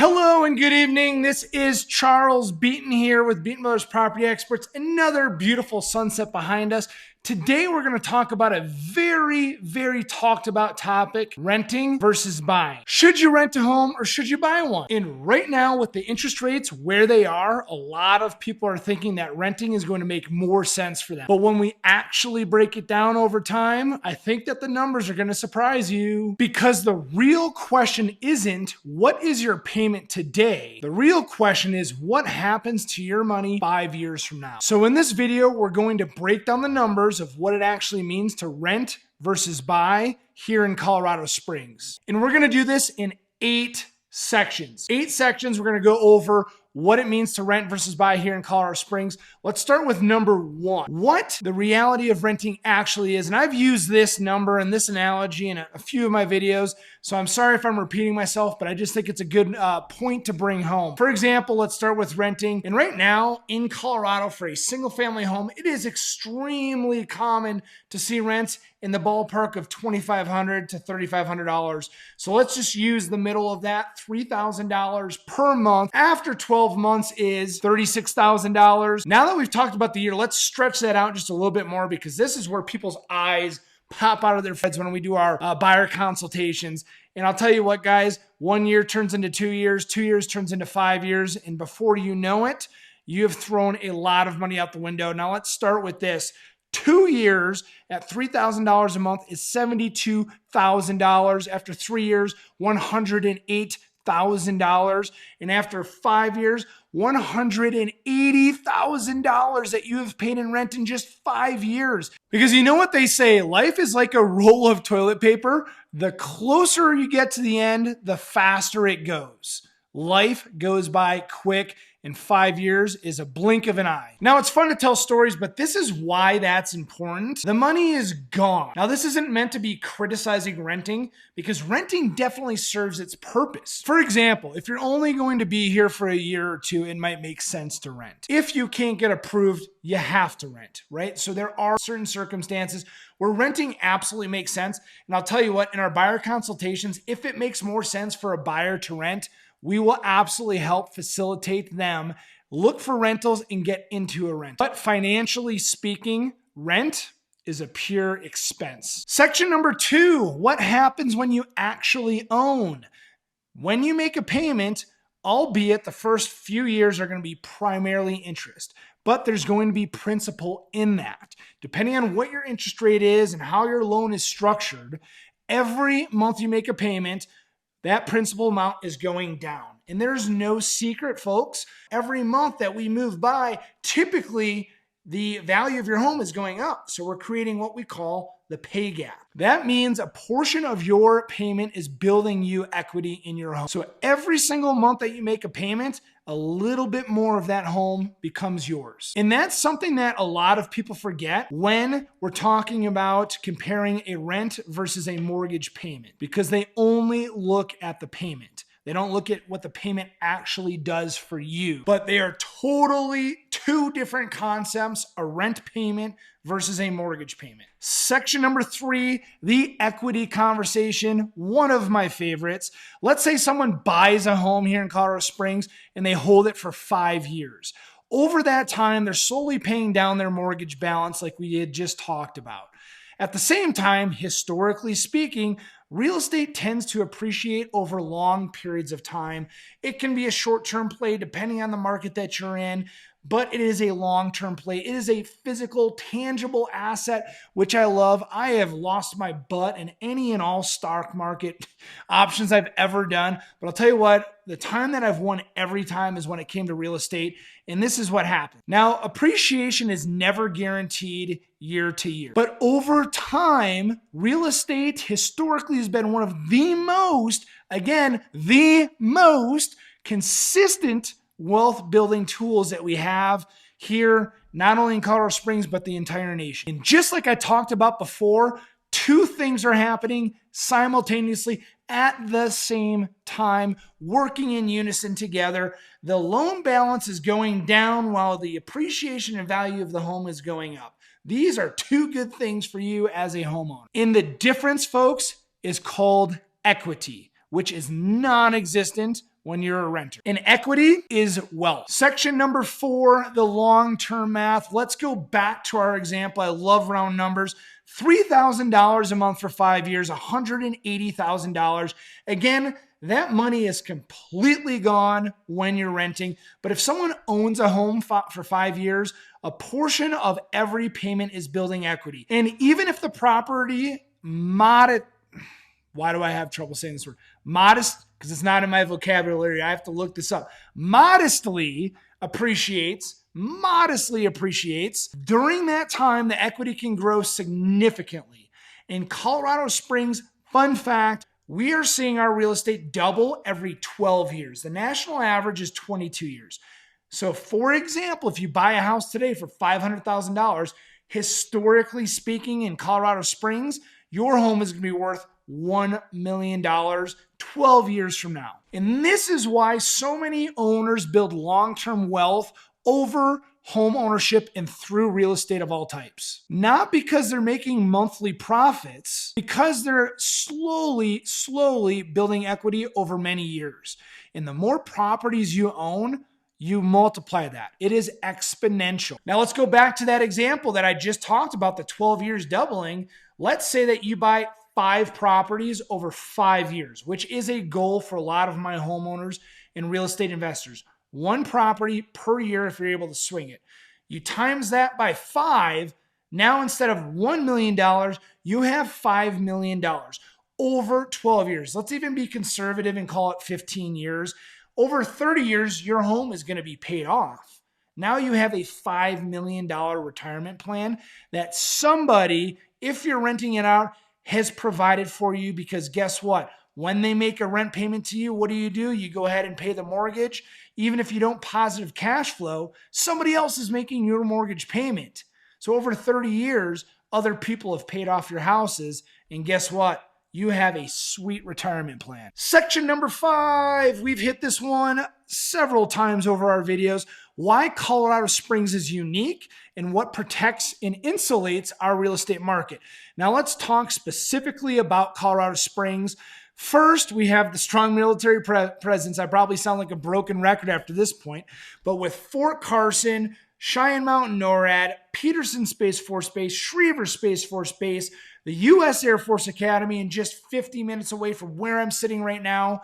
Hello and good evening. This is Charles Beaton here with Beaton Brothers Property Experts. Another beautiful sunset behind us. Today we're going to talk about a very talked about topic, renting versus buying. Should you rent a home or should you buy one? And right now with the interest rates where they are, a lot of people are thinking that renting is going to make more sense for them. But when we actually break it down over time, I think that the numbers are going to surprise you, because the real question isn't what is your payment today? The real question is what happens to your money 5 years from now. So in this video, we're going to break down the numbers of what it actually means to rent versus buy here in Colorado Springs. And we're going to do this in 8 sections. 8 sections. We're going to go over what it means to rent versus buy here in Colorado Springs. Let's start with number 1. What the reality of renting actually is. And I've used this number and this analogy in a few of my videos, so I'm sorry if I'm repeating myself, but I just think it's a good point to bring home. For example, let's start with renting. And right now in Colorado for a single family home, it is extremely common to see rents in the ballpark of $2,500 to $3,500. So let's just use the middle of that, $3,000 per month. After 12 months is $36,000. Now that we've talked about the year, let's stretch that out just a little bit more, because this is where people's eyes pop out of their heads when we do our buyer consultations. And I'll tell you what, guys, 1 year turns into 2 years, 2 years turns into 5 years, and before you know it, you have thrown a lot of money out the window. Now let's start with this. 2 years at $3,000 a month is $72,000. After 3 years, $108,000. And after 5 years, $180,000 that you have paid in rent in just 5 years. Because you know what they say, life is like a roll of toilet paper. The closer you get to the end, the faster it goes. Life goes by quick, and 5 years is a blink of an eye. Now, it's fun to tell stories, but this is why that's important. The money is gone. Now, this isn't meant to be criticizing renting, because renting definitely serves its purpose. For example, if you're only going to be here for a year or two, it might make sense to rent. If you can't get approved, you have to rent, right? So there are certain circumstances where renting absolutely makes sense. And I'll tell you what, in our buyer consultations, if it makes more sense for a buyer to rent, we will absolutely help facilitate them look for rentals and get into a rental. But financially speaking, rent is a pure expense. Section number 2, what happens when you actually own? When you make a payment, albeit the first few years are going to be primarily interest, but there's going to be principal in that. Depending on what your interest rate is and how your loan is structured, every month you make a payment, that principal amount is going down. And there's no secret, folks. Every month that we move by, typically the value of your home is going up. So we're creating what we call the pay gap. That means a portion of your payment is building you equity in your home. So every single month that you make a payment, a little bit more of that home becomes yours. And that's something that a lot of people forget when we're talking about comparing a rent versus a mortgage payment, because they only look at the payment. They don't look at what the payment actually does for you. But they are totally two different concepts, a rent payment versus a mortgage payment. Section number 3, the equity conversation, one of my favorites. Let's say someone buys a home here in Colorado Springs and they hold it for 5 years. Over that time, they're slowly paying down their mortgage balance like we had just talked about. At the same time, historically speaking, real estate tends to appreciate over long periods of time. It can be a short-term play depending on the market that you're in, but it is a long-term play. It is a physical, tangible asset, which I love. I have lost my butt in any and all stock market options I've ever done. But I'll tell you what, the time that I've won every time is when it came to real estate. And this is what happened. Now, appreciation is never guaranteed year to year. But over time, real estate historically has been one of the most, again, the most consistent wealth building tools that we have here, not only in Colorado Springs, but the entire nation. And just like I talked about before, 2 things are happening simultaneously at the same time, working in unison together. The loan balance is going down while the appreciation and value of the home is going up. These are 2 good things for you as a homeowner. And the difference, folks, is called equity, which is non-existent when you're a renter. And equity is wealth. Section number 4, the long-term math. Let's go back to our example. I love round numbers. $3,000 a month for 5 years, $180,000. Again, that money is completely gone when you're renting. But if someone owns a home for 5 years, a portion of every payment is building equity. And even if the property why do I have trouble saying this word? Modest, because it's not in my vocabulary. I have to look this up. Modestly appreciates. During that time, the equity can grow significantly. In Colorado Springs, fun fact, we are seeing our real estate double every 12 years. The national average is 22 years. So for example, if you buy a house today for $500,000, historically speaking in Colorado Springs, your home is going to be worth $1 million 12 years from now. And this is why so many owners build long-term wealth over home ownership and through real estate of all types. Not because they're making monthly profits, because they're slowly building equity over many years. And the more properties you own, you multiply that. It is exponential. Now let's go back to that example that I just talked about, the 12 years doubling. Let's say that you buy 5 properties over 5 years, which is a goal for a lot of my homeowners and real estate investors. 1 property per year if you're able to swing it. You times that by 5. Now instead of $1 million, you have $5 million over 12 years. Let's even be conservative and call it 15 years. Over 30 years, your home is going to be paid off. Now you have a $5 million retirement plan that somebody, if you're renting it out, has provided for you, because guess what? When they make a rent payment to you, what do? You go ahead and pay the mortgage. Even if you don't positive cash flow, somebody else is making your mortgage payment. So over 30 years, other people have paid off your houses. And guess what? You have a sweet retirement plan. Section number 5, we've hit this one several times over our videos. Why Colorado Springs is unique and what protects and insulates our real estate market. Now let's talk specifically about Colorado Springs. First, we have the strong military presence. I probably sound like a broken record after this point, but with Fort Carson, Cheyenne Mountain NORAD, Peterson Space Force Base, Schriever Space Force Base, the U.S. Air Force Academy, and just 50 minutes away from where I'm sitting right now,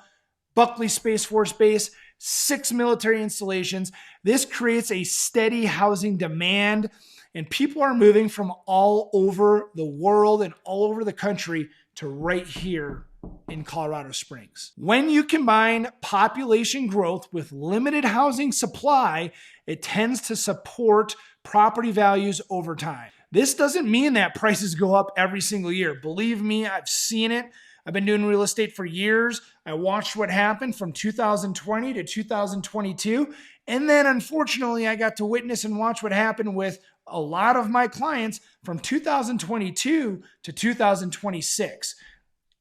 Buckley Space Force Base, 6 military installations. This creates a steady housing demand, and people are moving from all over the world and all over the country to right here in Colorado Springs. When you combine population growth with limited housing supply, it tends to support property values over time. This doesn't mean that prices go up every single year. Believe me, I've seen it. I've been doing real estate for years. I watched what happened from 2020 to 2022. And then unfortunately, I got to witness and watch what happened with a lot of my clients from 2022 to 2026.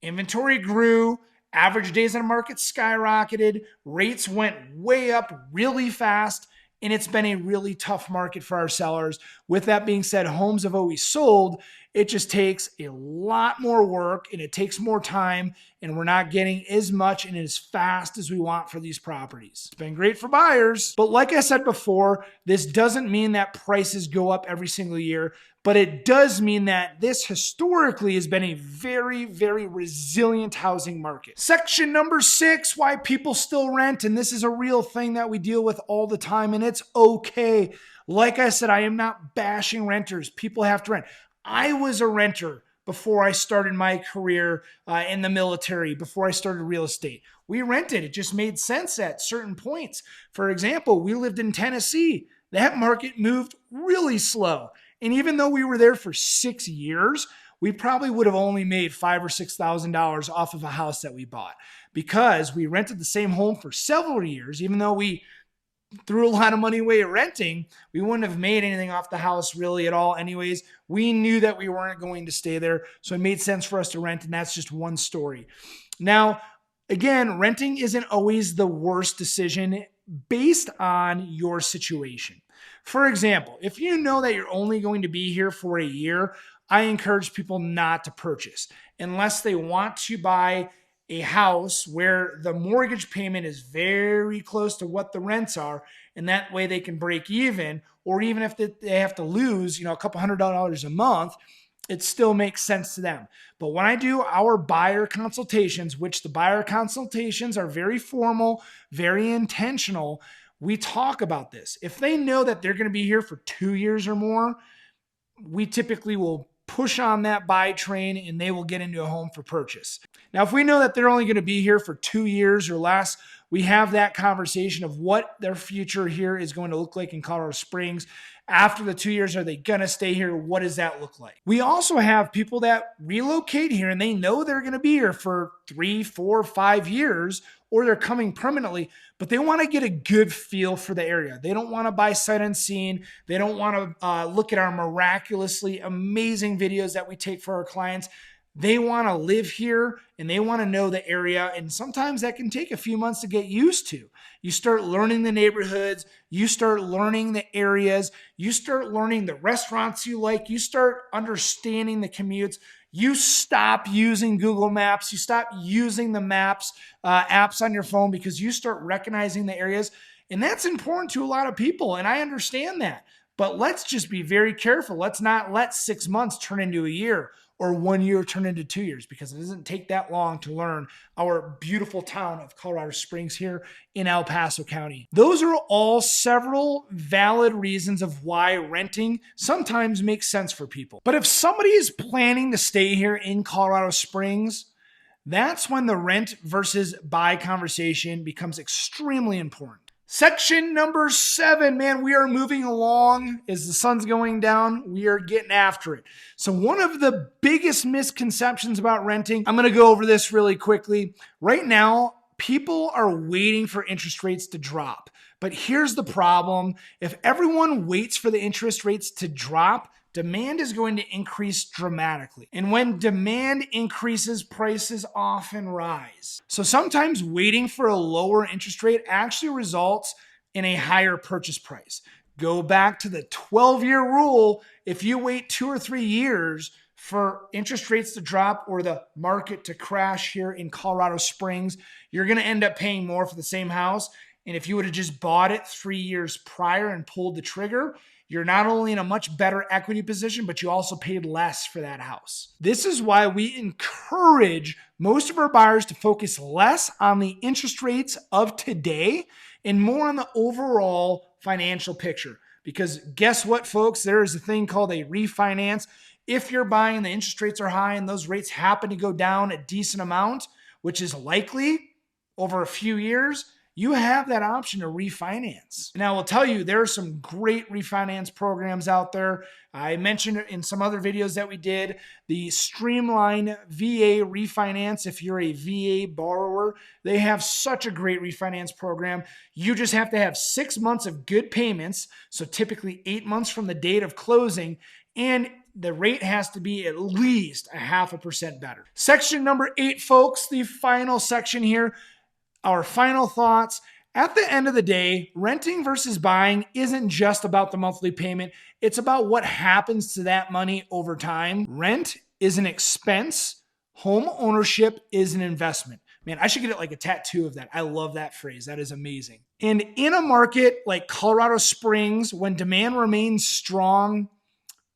Inventory grew, average days on the market skyrocketed, rates went way up really fast, and it's been a really tough market for our sellers. With that being said, homes have always sold. It just takes a lot more work and it takes more time, and we're not getting as much and as fast as we want for these properties. It's been great for buyers, but like I said before, this doesn't mean that prices go up every single year, but it does mean that this historically has been a very, very resilient housing market. Section number 6, why people still rent, and this is a real thing that we deal with all the time, and it's okay. Like I said, I am not bashing renters. People have to rent. I was a renter before I started my career in the military, before I started real estate. We rented. It just made sense at certain points. For example, we lived in Tennessee. That market moved really slow. And even though we were there for 6 years, we probably would have only made $5,000 or $6,000 off of a house that we bought, because we rented the same home for several years. Even though we threw a lot of money away at renting, we wouldn't have made anything off the house really at all anyways. We knew that we weren't going to stay there, so it made sense for us to rent, and that's just one story. Now, again, renting isn't always the worst decision based on your situation. For example, if you know that you're only going to be here for a year, I encourage people not to purchase unless they want to buy a house where the mortgage payment is very close to what the rents are, and that way they can break even, or even if they have to lose, a couple $100 a month, it still makes sense to them. But when I do our buyer consultations, which the buyer consultations are very formal, very intentional, we talk about this. If they know that they're going to be here for 2 years or more, we typically will push on that buy train and they will get into a home for purchase. Now, if we know that they're only going to be here for 2 years or less, we have that conversation of what their future here is going to look like in Colorado Springs. After the 2 years, are they going to stay here? What does that look like? We also have people that relocate here and they know they're going to be here for 3, 4, 5 years, or they're coming permanently, but they want to get a good feel for the area. They don't want to buy sight unseen. They don't want to look at our miraculously amazing videos that we take for our clients. They want to live here and they want to know the area. And sometimes that can take a few months to get used to. You start learning the neighborhoods, you start learning the areas, you start learning the restaurants you like, you start understanding the commutes. You stop using Google Maps, you stop using the maps apps on your phone because you start recognizing the areas. And that's important to a lot of people. And I understand that. But let's just be very careful. Let's not let 6 months turn into a year or 1 year turn into 2 years, because it doesn't take that long to learn our beautiful town of Colorado Springs here in El Paso County. Those are all several valid reasons of why renting sometimes makes sense for people. But if somebody is planning to stay here in Colorado Springs, that's when the rent versus buy conversation becomes extremely important. Section number 7, man, we are moving along. As the sun's going down, we are getting after it. So one of the biggest misconceptions about renting, I'm going to go over this really quickly. Right now, people are waiting for interest rates to drop. But here's the problem. If everyone waits for the interest rates to drop, demand is going to increase dramatically. And when demand increases, prices often rise. So sometimes waiting for a lower interest rate actually results in a higher purchase price. Go back to the 12-year rule. If you wait 2 or 3 years for interest rates to drop or the market to crash here in Colorado Springs, you're going to end up paying more for the same house. And if you would have just bought it 3 years prior and pulled the trigger, you're not only in a much better equity position, but you also paid less for that house. This is why we encourage most of our buyers to focus less on the interest rates of today and more on the overall financial picture. Because guess what, folks? There is a thing called a refinance. If you're buying, the interest rates are high and those rates happen to go down a decent amount, which is likely over a few years, you have that option to refinance. And I will tell you, there are some great refinance programs out there. I mentioned in some other videos that we did, the Streamline VA refinance. If you're a VA borrower, they have such a great refinance program. You just have to have 6 months of good payments, so typically 8 months from the date of closing, and the rate has to be at least 0.5% better. Section number 8, folks, the final section here. Our final thoughts. At the end of the day, renting versus buying isn't just about the monthly payment. It's about what happens to that money over time. Rent is an expense. Home ownership is an investment. Man, I should get it like a tattoo of that. I love that phrase. That is amazing. And in a market like Colorado Springs, when demand remains strong,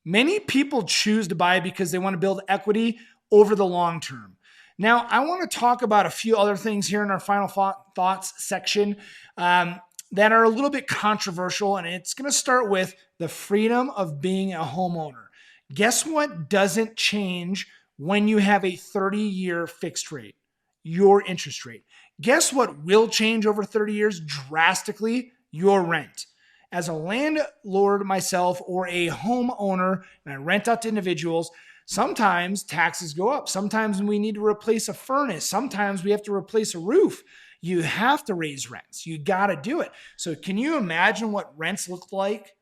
many people choose to buy because they want to build equity over the long term. Now, I want to talk about a few other things here in our final thoughts section that are a little bit controversial, and it's going to start with the freedom of being a homeowner. Guess what doesn't change when you have a 30-year fixed rate? Your interest rate. Guess what will change over 30 years drastically? Your rent. As a landlord myself or a homeowner, and I rent out to individuals, sometimes taxes go up. Sometimes we need to replace a furnace. Sometimes we have to replace a roof. You have to raise rents. You got to do it. So can you imagine what rents looked like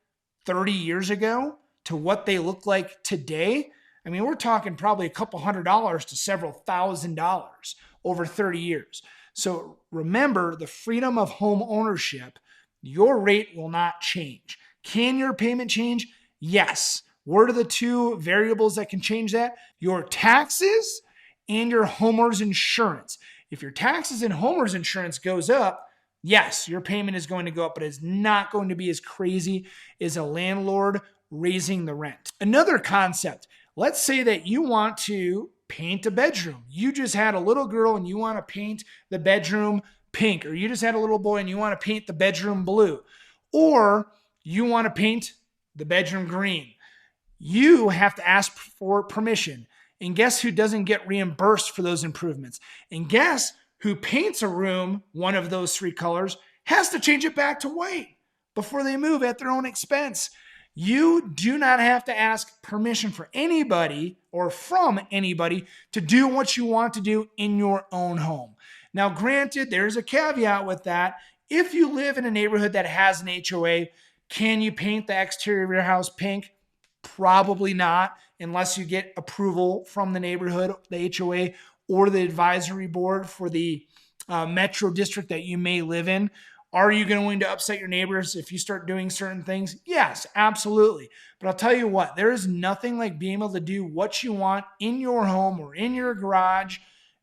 30 years ago to what they look like today? I mean, we're talking probably a couple $100 to several $1,000s over 30 years. So remember the freedom of home ownership. Your rate will not change. Can your payment change? Yes. What are the two variables that can change that? Your taxes and your homeowner's insurance. If your taxes and homeowners insurance goes up, yes, your payment is going to go up, but it's not going to be as crazy as a landlord raising the rent. Another concept, let's say that you want to paint a bedroom. You just had a little girl and you want to paint the bedroom pink, or you just had a little boy and you want to paint the bedroom blue, or you want to paint the bedroom green. You have to ask for permission. And guess who doesn't get reimbursed for those improvements? And guess who paints a room one of those three colors has to change it back to white before they move at their own expense. You do not have to ask permission for anybody or from anybody to do what you want to do in your own home. Now, granted, there's a caveat with that. If you live in a neighborhood that has an HOA, can you paint the exterior of your house pink? Probably not, unless you get approval from the neighborhood, the HOA, or the advisory board for the metro district that you may live in. Are you going to upset your neighbors if you start doing certain things? Yes, absolutely. But I'll tell you what, there is nothing like being able to do what you want in your home or in your garage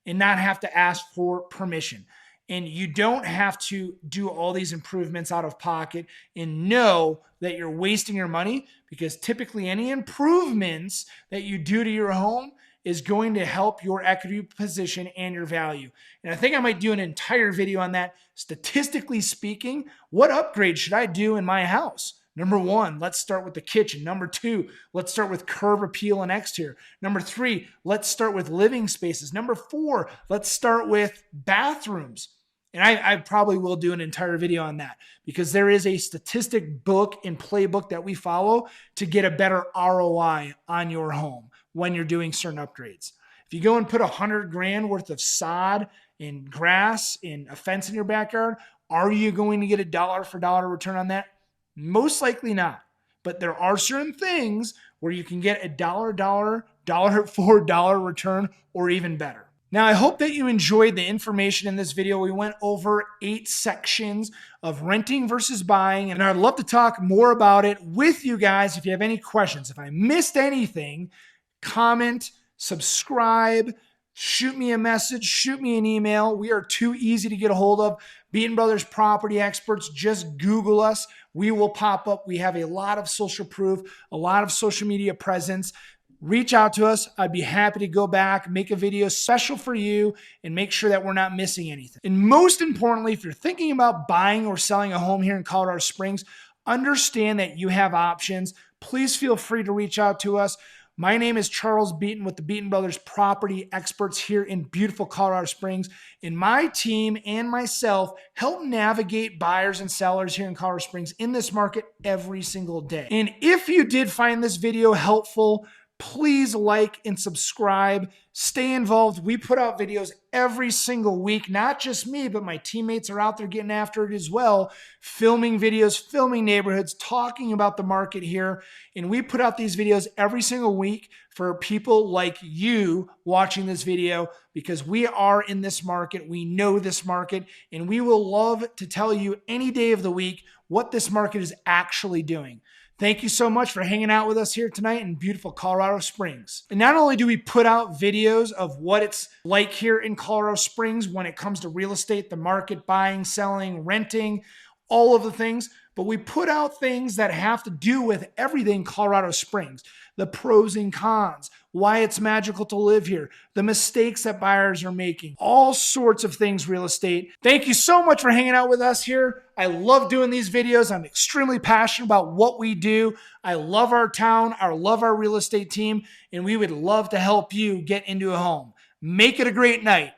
and not have to ask for permission. And you don't have to do all these improvements out of pocket and know that you're wasting your money, because typically any improvements that you do to your home is going to help your equity position and your value. And I think I might do an entire video on that. Statistically speaking, what upgrade should I do in my house? Number one, let's start with the kitchen. Number two, let's start with curb appeal and exterior. Number three, let's start with living spaces. Number four, let's start with bathrooms. And I probably will do an entire video on that, because there is a statistic book and playbook that we follow to get a better ROI on your home when you're doing certain upgrades. If you go and put $100,000 worth of sod and grass and a fence in your backyard, are you going to get a dollar for dollar return on that? Most likely not. But there are certain things where you can get a dollar for dollar return, or even better. Now, I hope that you enjoyed the information in this video. We went over 8 sections of renting versus buying, and I'd love to talk more about it with you guys. If you have any questions, if I missed anything, comment, subscribe, shoot me a message, shoot me an email. We are too easy to get a hold of. Beaton Brothers Property Experts, just Google us. We will pop up. We have a lot of social proof, a lot of social media presence. Reach out to us. I'd be happy to go back, make a video special for you, and make sure that we're not missing anything. And most importantly, if you're thinking about buying or selling a home here in Colorado Springs, understand that you have options. Please feel free to reach out to us. My name is Charles Beaton with the Beaton Brothers Property Experts here in beautiful Colorado Springs. And my team and myself help navigate buyers and sellers here in Colorado Springs in this market every single day. And if you did find this video helpful, please like and subscribe. Stay involved. We put out videos every single week. Not just me, but my teammates are out there getting after it as well, filming videos, filming neighborhoods, talking about the market here. And we put out these videos every single week for people like you watching this video, because we are in this market. We know this market, and we will love to tell you any day of the week what this market is actually doing. Thank you so much for hanging out with us here tonight in beautiful Colorado Springs. And not only do we put out videos of what it's like here in Colorado Springs when it comes to real estate, the market, buying, selling, renting, all of the things, but we put out things that have to do with everything Colorado Springs, the pros and cons, why it's magical to live here, the mistakes that buyers are making, all sorts of things real estate. Thank you so much for hanging out with us here. I love doing these videos. I'm extremely passionate about what we do. I love our town. I love our real estate team, and we would love to help you get into a home. Make it a great night.